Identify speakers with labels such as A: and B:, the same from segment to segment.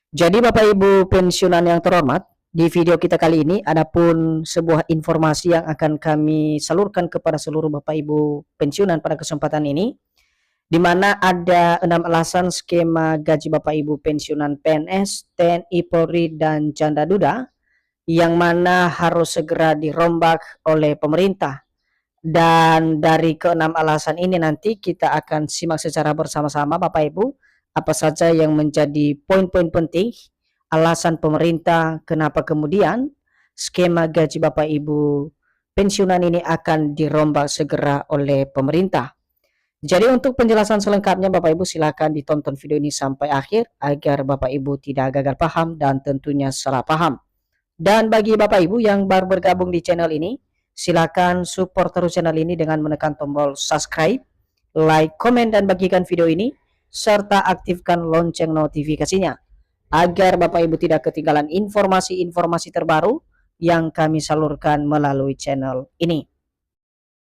A: Jadi Bapak Ibu pensiunan yang terhormat, di video kita kali ini adapun sebuah informasi yang akan kami salurkan kepada seluruh Bapak Ibu pensiunan pada kesempatan ini, di mana ada 6 alasan skema gaji Bapak Ibu pensiunan PNS, TNI, Polri, dan Janda Duda yang mana harus segera dirombak oleh pemerintah. Dan dari keenam alasan ini nanti kita akan simak secara bersama-sama Bapak Ibu, apa saja yang menjadi poin-poin penting, alasan pemerintah kenapa kemudian skema gaji Bapak Ibu pensiunan ini akan dirombak segera oleh pemerintah. Jadi untuk penjelasan selengkapnya Bapak Ibu silakan ditonton video ini sampai akhir agar Bapak Ibu tidak gagal paham dan tentunya salah paham. Dan bagi Bapak Ibu yang baru bergabung di channel ini, silakan support terus channel ini dengan menekan tombol subscribe, like, komen, dan bagikan video ini, serta aktifkan lonceng notifikasinya, agar Bapak Ibu tidak ketinggalan informasi-informasi terbaru yang kami salurkan melalui channel ini.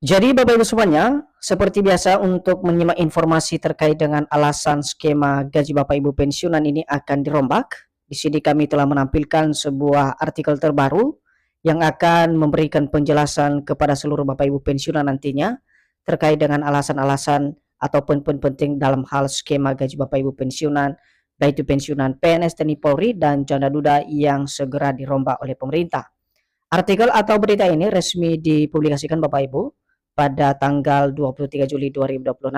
A: Jadi Bapak Ibu semuanya, seperti biasa untuk menyimak informasi terkait dengan alasan skema gaji Bapak Ibu pensiunan ini akan dirombak, di sini kami telah menampilkan sebuah artikel terbaru yang akan memberikan penjelasan kepada seluruh Bapak Ibu pensiunan nantinya terkait dengan alasan-alasan ataupun poin penting dalam hal skema gaji Bapak Ibu pensiunan, baik itu pensiunan PNS, TNI, Polri, dan Janda Duda yang segera dirombak oleh pemerintah. Artikel atau berita ini resmi dipublikasikan Bapak Ibu pada tanggal 23 Juli 2026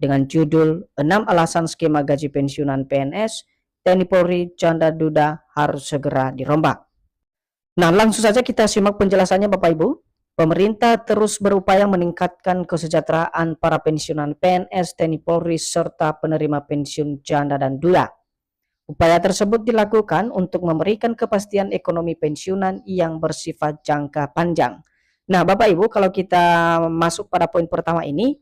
A: dengan judul 6 alasan skema gaji pensiunan PNS, TNI, Polri, Janda Duda harus segera dirombak. Nah, langsung saja kita simak penjelasannya Bapak Ibu. Pemerintah terus berupaya meningkatkan kesejahteraan para pensiunan PNS, TNI, Polri, serta penerima pensiun janda dan duda. Upaya tersebut dilakukan untuk memberikan kepastian ekonomi pensiunan yang bersifat jangka panjang. Nah, Bapak Ibu, kalau kita masuk pada poin pertama ini,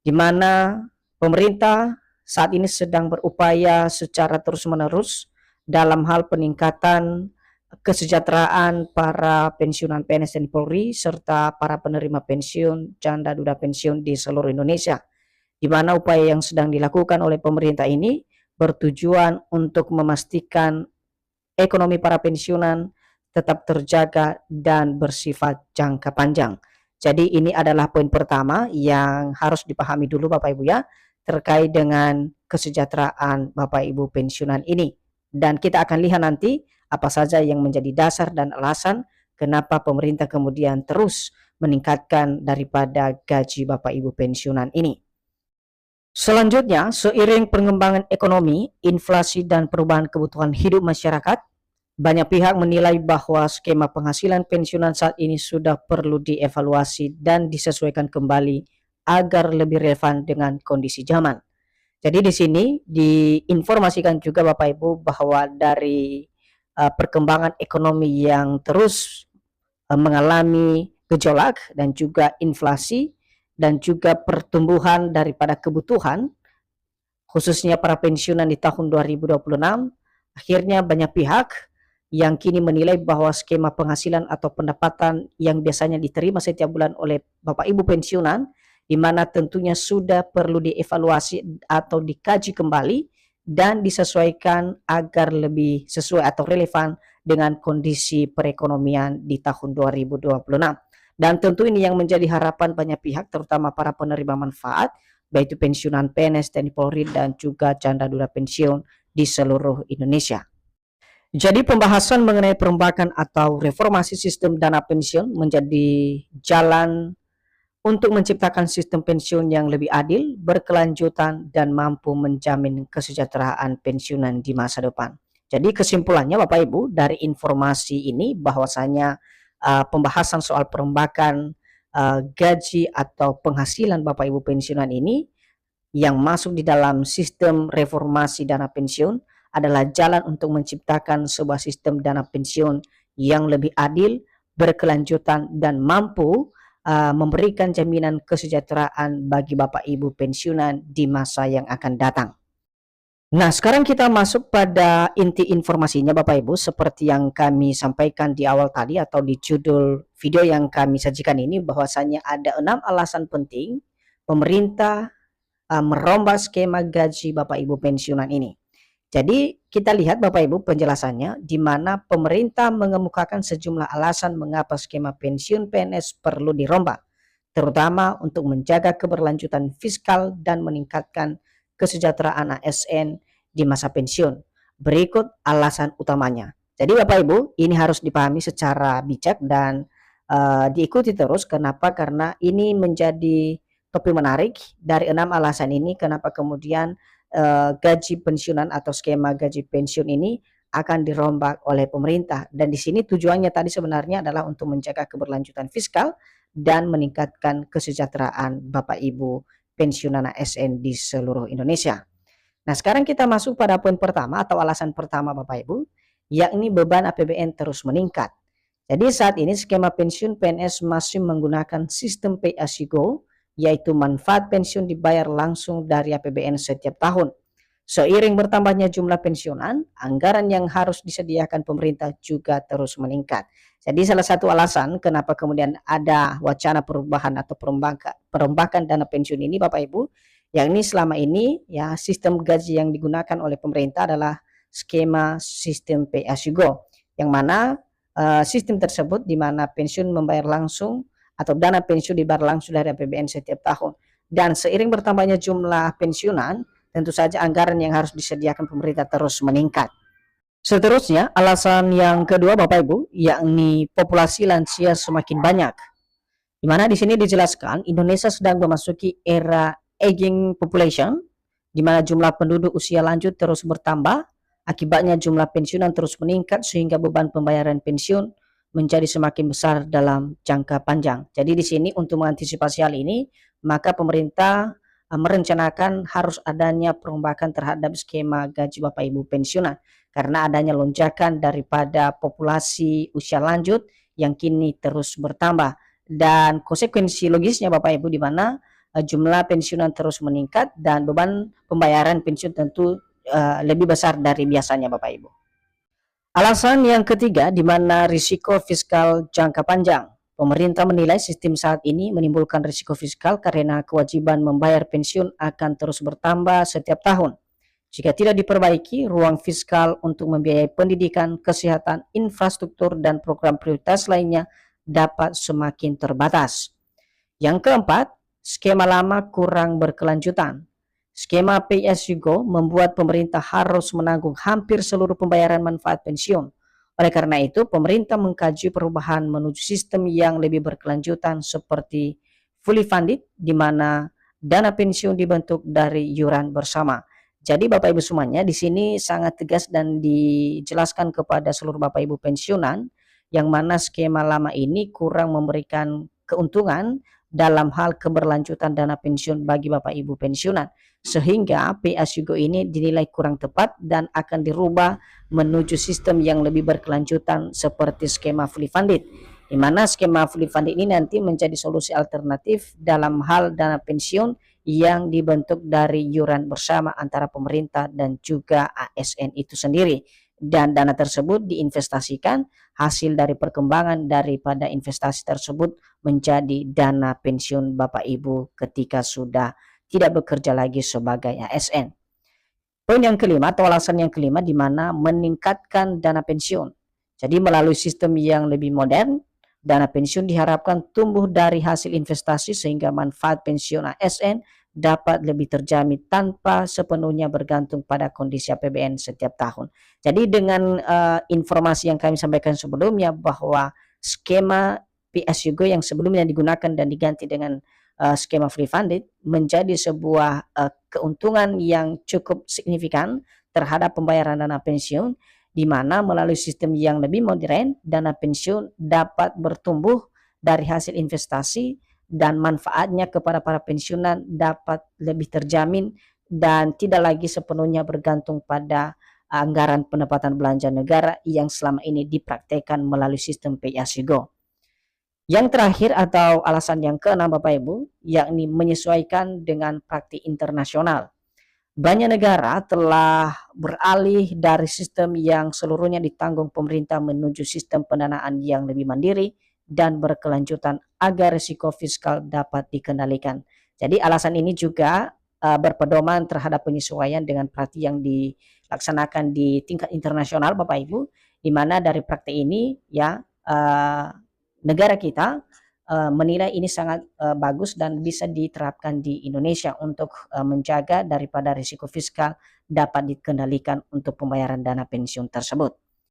A: di mana pemerintah saat ini sedang berupaya secara terus-menerus dalam hal peningkatan kesejahteraan para pensiunan PNS dan Polri serta para penerima pensiun janda duda pensiun di seluruh Indonesia, di mana upaya yang sedang dilakukan oleh pemerintah ini bertujuan untuk memastikan ekonomi para pensiunan tetap terjaga dan bersifat jangka panjang. Jadi ini adalah poin pertama yang harus dipahami dulu Bapak Ibu ya, terkait dengan kesejahteraan Bapak Ibu pensiunan ini. Dan kita akan lihat nanti apa saja yang menjadi dasar dan alasan kenapa pemerintah kemudian terus meningkatkan daripada gaji Bapak Ibu pensiunan ini. Selanjutnya, seiring pengembangan ekonomi, inflasi, dan perubahan kebutuhan hidup masyarakat, banyak pihak menilai bahwa skema penghasilan pensiunan saat ini sudah perlu dievaluasi dan disesuaikan kembali agar lebih relevan dengan kondisi zaman. Jadi di sini diinformasikan juga Bapak Ibu bahwa dari perkembangan ekonomi yang terus mengalami gejolak dan juga inflasi dan juga pertumbuhan daripada kebutuhan khususnya para pensiunan di tahun 2026, akhirnya banyak pihak yang kini menilai bahwa skema penghasilan atau pendapatan yang biasanya diterima setiap bulan oleh Bapak Ibu pensiunan, di mana tentunya sudah perlu dievaluasi atau dikaji kembali dan disesuaikan agar lebih sesuai atau relevan dengan kondisi perekonomian di tahun 2026. Dan tentu ini yang menjadi harapan banyak pihak, terutama para penerima manfaat, baik itu pensiunan PNS, TNI, Polri, dan juga janda duda pensiun di seluruh Indonesia. Jadi pembahasan mengenai perombakan atau reformasi sistem dana pensiun menjadi jalan untuk menciptakan sistem pensiun yang lebih adil, berkelanjutan, dan mampu menjamin kesejahteraan pensiunan di masa depan. Jadi kesimpulannya Bapak Ibu dari informasi ini bahwasanya pembahasan soal perombakan gaji atau penghasilan Bapak Ibu pensiunan ini yang masuk di dalam sistem reformasi dana pensiun adalah jalan untuk menciptakan sebuah sistem dana pensiun yang lebih adil, berkelanjutan, dan mampu memberikan jaminan kesejahteraan bagi Bapak Ibu pensiunan di masa yang akan datang. Nah, sekarang kita masuk pada inti informasinya Bapak Ibu, seperti yang kami sampaikan di awal tadi atau di judul video yang kami sajikan ini, bahwasanya ada 6 alasan penting pemerintah merombak skema gaji Bapak Ibu pensiunan ini. Jadi kita lihat Bapak Ibu penjelasannya, di mana pemerintah mengemukakan sejumlah alasan mengapa skema pensiun PNS perlu dirombak, terutama untuk menjaga keberlanjutan fiskal dan meningkatkan kesejahteraan ASN di masa pensiun. Berikut alasan utamanya. Jadi Bapak Ibu, ini harus dipahami secara bijak dan diikuti terus. Kenapa? Karena ini menjadi topik menarik. Dari 6 alasan ini, kenapa kemudian gaji pensiunan atau skema gaji pensiun ini akan dirombak oleh pemerintah. Dan di sini tujuannya tadi sebenarnya adalah untuk menjaga keberlanjutan fiskal dan meningkatkan kesejahteraan Bapak Ibu pensiunan ASN di seluruh Indonesia. Nah, sekarang kita masuk pada poin pertama atau alasan pertama Bapak Ibu, yakni beban APBN terus meningkat. Jadi saat ini skema pensiun PNS masih menggunakan sistem pay as you go, yaitu manfaat pensiun dibayar langsung dari APBN setiap tahun. Seiring bertambahnya jumlah pensiunan, anggaran yang harus disediakan pemerintah juga terus meningkat. Jadi salah satu alasan kenapa kemudian ada wacana perubahan atau perombakan dana pensiun ini Bapak Ibu, yang ini selama ini ya sistem gaji yang digunakan oleh pemerintah adalah skema sistem pay as you go, yang mana sistem tersebut di mana pensiun membayar langsung atau dana pensiun dibayar langsung dari APBN setiap tahun. Dan seiring bertambahnya jumlah pensiunan, tentu saja anggaran yang harus disediakan pemerintah terus meningkat. Seterusnya, alasan yang kedua Bapak Ibu, yakni populasi lansia semakin banyak. Di mana di sini dijelaskan Indonesia sedang memasuki era aging population, di mana jumlah penduduk usia lanjut terus bertambah, akibatnya jumlah pensiunan terus meningkat sehingga beban pembayaran pensiun menjadi semakin besar dalam jangka panjang. Jadi di sini untuk mengantisipasi hal ini, maka pemerintah merencanakan harus adanya perombakan terhadap skema gaji Bapak Ibu pensiunan karena adanya lonjakan daripada populasi usia lanjut yang kini terus bertambah, dan konsekuensi logisnya Bapak Ibu di mana jumlah pensiunan terus meningkat dan beban pembayaran pensiun tentu lebih besar dari biasanya Bapak Ibu. Alasan yang ketiga, di mana risiko fiskal jangka panjang. Pemerintah menilai sistem saat ini menimbulkan risiko fiskal karena kewajiban membayar pensiun akan terus bertambah setiap tahun. Jika tidak diperbaiki, ruang fiskal untuk membiayai pendidikan, kesehatan, infrastruktur, dan program prioritas lainnya dapat semakin terbatas. Yang keempat, skema lama kurang berkelanjutan. Skema pay as you go membuat pemerintah harus menanggung hampir seluruh pembayaran manfaat pensiun. Oleh karena itu, pemerintah mengkaji perubahan menuju sistem yang lebih berkelanjutan seperti fully funded, di mana dana pensiun dibentuk dari iuran bersama. Jadi Bapak Ibu semuanya di sini sangat tegas dan dijelaskan kepada seluruh Bapak Ibu pensiunan yang mana skema lama ini kurang memberikan keuntungan dalam hal keberlanjutan dana pensiun bagi Bapak Ibu pensiunan, sehingga pay as you go ini dinilai kurang tepat dan akan dirubah menuju sistem yang lebih berkelanjutan seperti skema fully funded, di mana skema fully funded ini nanti menjadi solusi alternatif dalam hal dana pensiun yang dibentuk dari iuran bersama antara pemerintah dan juga ASN itu sendiri, dan dana tersebut diinvestasikan, hasil dari perkembangan daripada investasi tersebut menjadi dana pensiun Bapak Ibu ketika sudah tidak bekerja lagi sebagai ASN. Poin yang kelima atau alasan yang kelima, di mana meningkatkan dana pensiun. Jadi melalui sistem yang lebih modern, dana pensiun diharapkan tumbuh dari hasil investasi sehingga manfaat pensiun ASN dapat lebih terjamin tanpa sepenuhnya bergantung pada kondisi APBN setiap tahun. Jadi dengan informasi yang kami sampaikan sebelumnya bahwa skema pay as you go yang sebelumnya digunakan dan diganti dengan skema free funded menjadi sebuah keuntungan yang cukup signifikan terhadap pembayaran dana pensiun, di mana melalui sistem yang lebih modern, dana pensiun dapat bertumbuh dari hasil investasi dan manfaatnya kepada para pensiunan dapat lebih terjamin dan tidak lagi sepenuhnya bergantung pada anggaran pendapatan belanja negara yang selama ini dipraktekkan melalui sistem pay as you go. Yang terakhir atau alasan yang keenam Bapak Ibu, yakni menyesuaikan dengan praktik internasional. Banyak negara telah beralih dari sistem yang seluruhnya ditanggung pemerintah menuju sistem pendanaan yang lebih mandiri dan berkelanjutan agar risiko fiskal dapat dikendalikan. Jadi alasan ini juga berpedoman terhadap penyesuaian dengan praktik yang dilaksanakan di tingkat internasional Bapak Ibu, di mana dari praktek ini ya negara kita menilai ini sangat bagus dan bisa diterapkan di Indonesia untuk menjaga daripada risiko fiskal dapat dikendalikan untuk pembayaran dana pensiun tersebut.